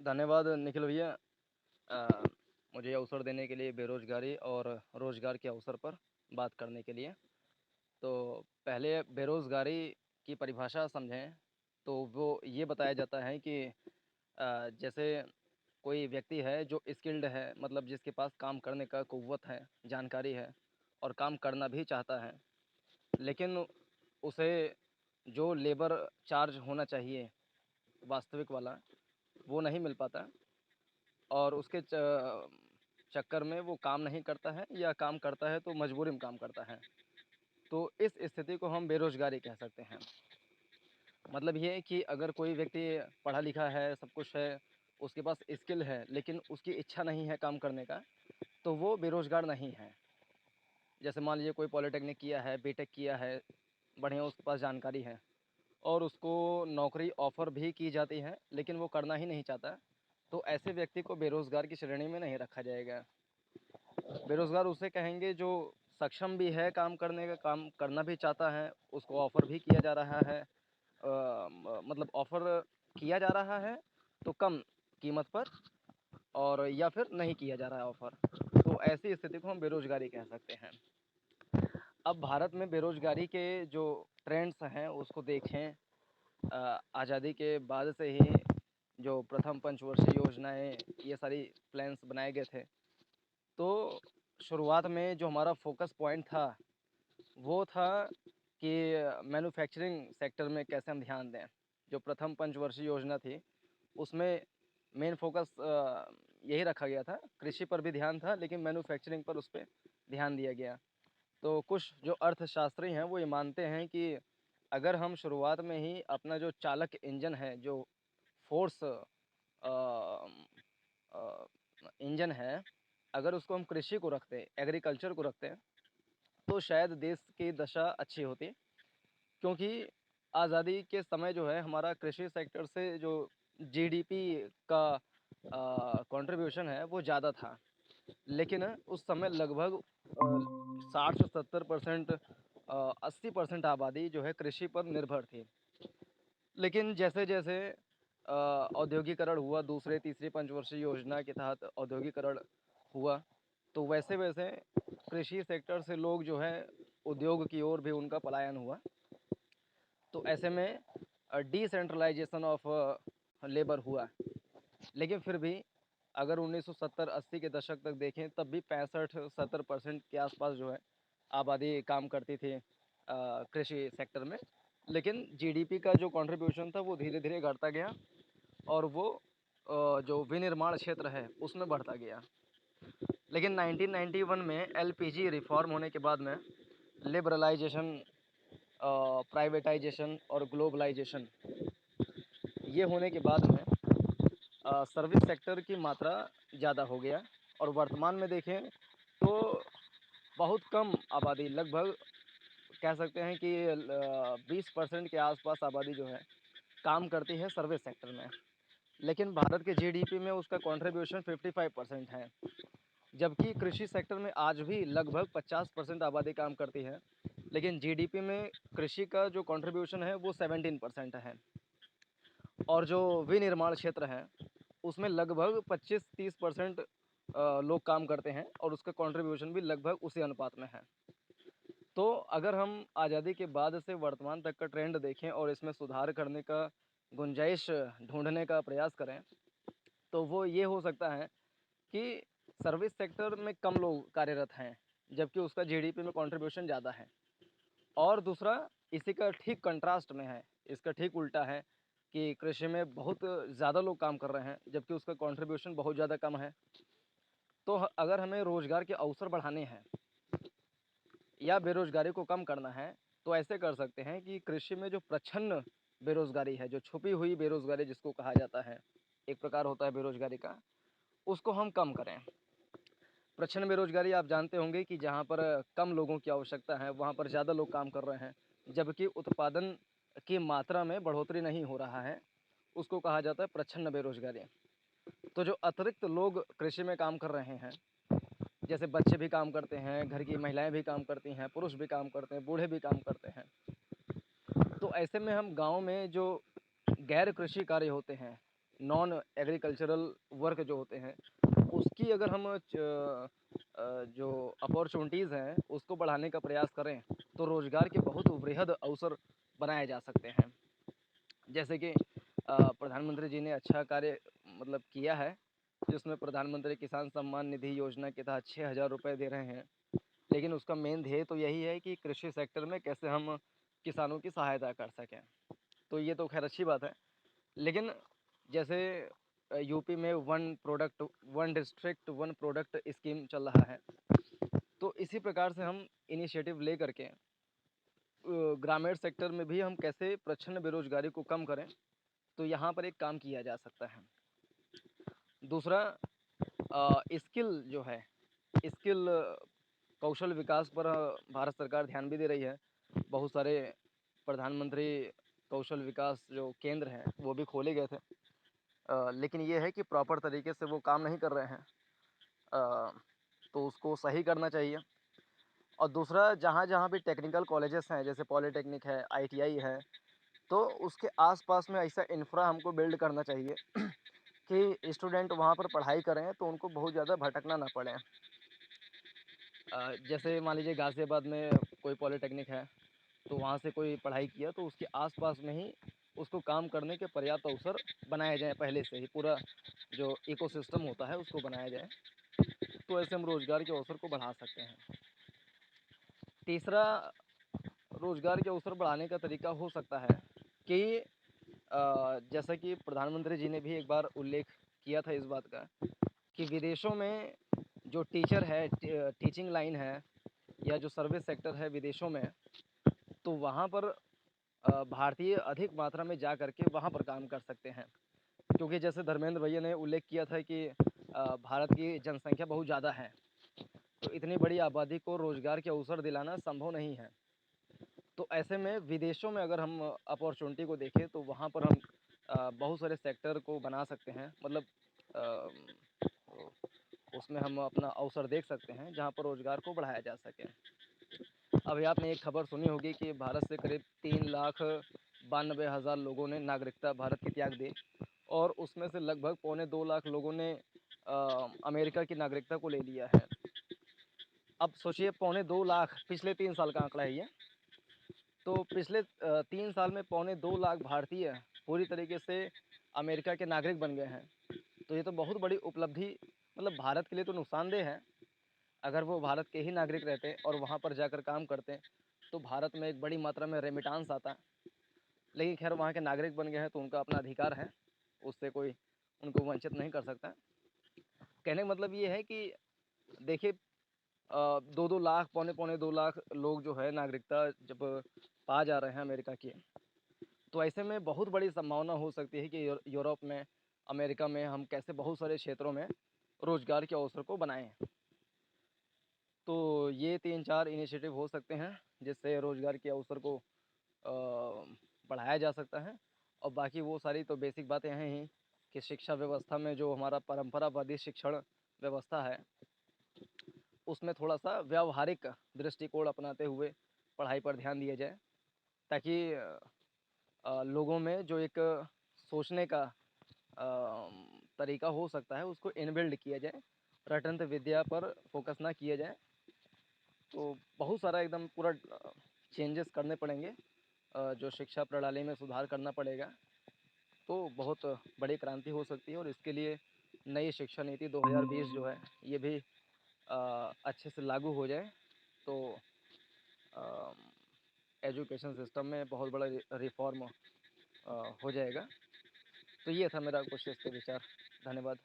धन्यवाद निखिल भैया। अ, मुझे अवसर देने के लिए बेरोज़गारी और रोज़गार के अवसर पर बात करने के लिए। तो पहले बेरोज़गारी की परिभाषा समझें, तो वो ये बताया जाता है कि जैसे कोई व्यक्ति है जो स्किल्ड है, मतलब जिसके पास काम करने का कुव्वत है, जानकारी है और काम करना भी चाहता है, लेकिन उसे जो लेबर चार्ज होना चाहिए वास्तविक वाला, वो नहीं मिल पाता और उसके चक्कर में वो काम नहीं करता है या काम करता है तो मजबूरी में काम करता है। तो इस स्थिति को हम बेरोज़गारी कह सकते हैं। मतलब ये है कि अगर कोई व्यक्ति पढ़ा लिखा है, सब कुछ है, उसके पास स्किल है, लेकिन उसकी इच्छा नहीं है काम करने का, तो वो बेरोज़गार नहीं है। जैसे मान लीजिए कोई पॉलिटेक्निक किया है, बीटेक किया है, बढ़िया उसके पास जानकारी है और उसको नौकरी ऑफ़र भी की जाती है, लेकिन वो करना ही नहीं चाहता, तो ऐसे व्यक्ति को बेरोज़गार की श्रेणी में नहीं रखा जाएगा। बेरोज़गार उसे कहेंगे जो सक्षम भी है काम करने का, काम करना भी चाहता है, उसको ऑफ़र भी किया जा रहा है, मतलब ऑफ़र किया जा रहा है तो कम कीमत पर, और या फिर नहीं किया जा रहा है ऑफ़र। तो ऐसी स्थिति को हम बेरोज़गारी कह सकते हैं। अब भारत में बेरोज़गारी के जो ट्रेंड्स हैं उसको देखें, आज़ादी के बाद से ही जो प्रथम पंचवर्षीय योजनाएँ, ये सारी प्लान्स बनाए गए थे। तो शुरुआत में जो हमारा फ़ोकस पॉइंट था, वो था कि मैन्युफैक्चरिंग सेक्टर में कैसे हम ध्यान दें। जो प्रथम पंचवर्षीय योजना थी, उसमें मेन फ़ोकस यही रखा गया था, कृषि पर भी ध्यान था, लेकिन मैन्युफैक्चरिंग पर उस पे ध्यान दिया गया। तो कुछ जो अर्थशास्त्री हैं, वो ये मानते हैं कि अगर हम शुरुआत में ही अपना जो चालक इंजन है, जो फ़ोर्स इंजन है, अगर उसको हम कृषि को रखते, एग्रीकल्चर को रखते, तो शायद देश की दशा अच्छी होती। क्योंकि आज़ादी के समय जो है हमारा कृषि सेक्टर से जो जीडीपी का कंट्रीब्यूशन है वो ज़्यादा था। लेकिन उस समय लगभग 60 से 70% 80% आबादी जो है कृषि पर निर्भर थी। लेकिन जैसे-जैसे औद्योगीकरण हुआ, दूसरे तीसरे पंचवर्षीय योजना के तहत औद्योगीकरण हुआ, तो वैसे-वैसे कृषि सेक्टर से लोग जो है उद्योग की ओर भी उनका पलायन हुआ। तो ऐसे में डिसेंट्रलाइजेशन ऑफ लेबर हुआ। लेकिन फिर भी अगर 1970-80 के दशक तक देखें, तब भी 65-70% के आसपास जो है आबादी काम करती थी कृषि सेक्टर में। लेकिन जीडीपी का जो कंट्रीब्यूशन था वो धीरे-धीरे घटता गया और वो जो विनिर्माण क्षेत्र है उसमें बढ़ता गया। लेकिन 1991 में एलपीजी रिफॉर्म होने के बाद में लिबरलाइजेशन, प्राइवेटाइजेशन और ग्लोबलाइजेशन, ये होने के बाद में सर्विस सेक्टर की मात्रा ज़्यादा हो गया और वर्तमान में देखें तो बहुत कम आबादी, लगभग कह सकते हैं कि 20% के आसपास आबादी जो है काम करती है सर्विस सेक्टर में। लेकिन भारत के जीडीपी में उसका कंट्रीब्यूशन 55% है, जबकि कृषि सेक्टर में आज भी लगभग 50% आबादी काम करती है, लेकिन जीडीपी में कृषि का जो कंट्रीब्यूशन है वो 17% है। और जो विनिर्माण क्षेत्र है उसमें लगभग 25-30% लोग काम करते हैं और उसका कंट्रीब्यूशन भी लगभग उसी अनुपात में है। तो अगर हम आज़ादी के बाद से वर्तमान तक का ट्रेंड देखें और इसमें सुधार करने का गुंजाइश ढूँढने का प्रयास करें, तो वो ये हो सकता है कि सर्विस सेक्टर में कम लोग कार्यरत हैं, जबकि उसका जीडीपी में कंट्रीब्यूशन ज़्यादा है। और दूसरा, इसी का ठीक कंट्रास्ट में है, इसका ठीक उल्टा है कि कृषि में बहुत ज़्यादा लोग काम कर रहे हैं, जबकि उसका कंट्रीब्यूशन बहुत ज़्यादा कम है। तो अगर हमें रोज़गार के अवसर बढ़ाने हैं या बेरोज़गारी को कम करना है, तो ऐसे कर सकते हैं कि कृषि में जो प्रच्छन्न बेरोज़गारी है, जो छुपी हुई बेरोज़गारी जिसको कहा जाता है, एक प्रकार होता है बेरोज़गारी का, उसको हम कम करें। प्रच्छन्न बेरोज़गारी आप जानते होंगे कि जहाँ पर कम लोगों की आवश्यकता है, वहाँ पर ज़्यादा लोग काम कर रहे हैं, जबकि उत्पादन की मात्रा में बढ़ोतरी नहीं हो रहा है, उसको कहा जाता है प्रच्छन्न बेरोज़गारी। तो जो अतिरिक्त लोग कृषि में काम कर रहे हैं, जैसे बच्चे भी काम करते हैं, घर की महिलाएँ भी काम करती हैं, पुरुष भी काम करते हैं, बूढ़े भी काम करते हैं। तो ऐसे में हम गाँव में जो गैर कृषि कार्य होते हैं, नॉन एग्रीकल्चरल वर्क जो होते हैं, उसकी अगर हम जो अपॉर्चुनिटीज़ हैं उसको बढ़ाने का प्रयास करें, तो रोज़गार के बहुत वृहद अवसर बनाए जा सकते हैं। जैसे कि प्रधानमंत्री जी ने अच्छा कार्य मतलब किया है, जिसमें प्रधानमंत्री किसान सम्मान निधि योजना के तहत 6,000 रुपये दे रहे हैं। लेकिन उसका मेन ध्येय तो यही है कि कृषि सेक्टर में कैसे हम किसानों की सहायता कर सकें। तो ये तो खैर अच्छी बात है। लेकिन जैसे यूपी में one district one product scheme चल रहा है, तो इसी प्रकार से हम इनिशिएटिव ले करके ग्रामीण सेक्टर में भी हम कैसे प्रच्छन्न बेरोजगारी को कम करें, तो यहाँ पर एक काम किया जा सकता है। दूसरा, स्किल जो है, स्किल कौशल विकास पर भारत सरकार ध्यान भी दे रही है। बहुत सारे प्रधानमंत्री कौशल विकास जो केंद्र हैं वो भी खोले गए थे, लेकिन ये है कि प्रॉपर तरीके से वो काम नहीं कर रहे हैं। तो उसको सही करना चाहिए। और दूसरा, जहाँ जहाँ भी टेक्निकल कॉलेजेस हैं, जैसे पॉलीटेक्निक है, आईटीआई है, तो उसके आसपास में ऐसा इंफ्रा हमको बिल्ड करना चाहिए कि स्टूडेंट वहाँ पर पढ़ाई करें तो उनको बहुत ज़्यादा भटकना ना पड़े। जैसे मान लीजिए गाज़ियाबाद में कोई पॉलीटेक्निक है, तो वहाँ से कोई पढ़ाई किया तो उसके आसपास में ही उसको काम करने के पर्याप्त अवसर बनाए जाएँ, पहले से ही पूरा जो इकोसिस्टम होता है उसको बनाया जाए। तो ऐसे हम रोज़गार के अवसर को बढ़ा सकते हैं। तीसरा, रोज़गार के अवसर बढ़ाने का तरीका हो सकता है कि जैसा कि प्रधानमंत्री जी ने भी एक बार उल्लेख किया था इस बात का कि विदेशों में जो टीचर है, टीचिंग लाइन है, या जो सर्विस सेक्टर है विदेशों में, तो वहाँ पर भारतीय अधिक मात्रा में जा कर के वहाँ पर काम कर सकते हैं। क्योंकि जैसे धर्मेंद्र भैया ने उल्लेख किया था कि भारत की जनसंख्या बहुत ज़्यादा है, तो इतनी बड़ी आबादी को रोज़गार के अवसर दिलाना संभव नहीं है। तो ऐसे में विदेशों में अगर हम अपॉर्चुनिटी को देखें, तो वहाँ पर हम बहुत सारे सेक्टर को बना सकते हैं। मतलब अ, उसमें हम अपना अवसर देख सकते हैं जहाँ पर रोज़गार को बढ़ाया जा सके। अभी आपने एक खबर सुनी होगी कि भारत से करीब 3,92,000 लोगों ने नागरिकता भारत की त्याग दी, और उसमें से लगभग पौने 2 लाख लोगों ने अमेरिका की नागरिकता को ले लिया है। अब सोचिए, पौने 2 लाख, पिछले 3 साल का आंकड़ा है ये। तो पिछले 3 साल में पौने 2 लाख भारतीय पूरी तरीके से अमेरिका के नागरिक बन गए हैं। तो ये तो बहुत बड़ी उपलब्धि, मतलब भारत के लिए तो नुकसानदेह है। अगर वो भारत के ही नागरिक रहते और वहाँ पर जाकर काम करते, तो भारत में एक बड़ी मात्रा में रेमिटांस आता। लेकिन खैर, वहाँ के नागरिक बन गए हैं तो उनका अपना अधिकार है, उससे कोई उनको वंचित नहीं कर सकता। कहने का मतलब ये है कि देखिए, 2-2 लाख, पौने-पौने 2 लाख लोग जो है नागरिकता जब पा जा रहे हैं अमेरिका की, तो ऐसे में बहुत बड़ी संभावना हो सकती है कि यूरोप में, अमेरिका में हम कैसे बहुत सारे क्षेत्रों में रोज़गार के अवसर को बनाएँ। तो ये 3-4 इनिशिएटिव हो सकते हैं जिससे रोज़गार के अवसर को बढ़ाया जा सकता है। और बाकी वो सारी तो बेसिक बातें हैं ही कि शिक्षा व्यवस्था में जो हमारा परंपरावादी शिक्षण व्यवस्था है, उसमें थोड़ा-सा व्यावहारिक दृष्टिकोण अपनाते हुए पढ़ाई पर ध्यान दिया जाए, ताकि लोगों में जो एक सोचने का तरीका हो सकता है उसको इनबिल्ड किया जाए, रटंत विद्या पर फोकस ना किया जाए। तो बहुत सारा एकदम पूरा चेंजेस करने पड़ेंगे, जो शिक्षा प्रणाली में सुधार करना पड़ेगा। तो बहुत बड़ी क्रांति हो सकती है, और इसके लिए नई शिक्षा नीति 2020 जो है ये भी अच्छे से लागू हो जाए, तो एजुकेशन सिस्टम में बहुत बड़ा रिफॉर्म हो जाएगा। तो ये था मेरा कुछ इस पे विचार। धन्यवाद।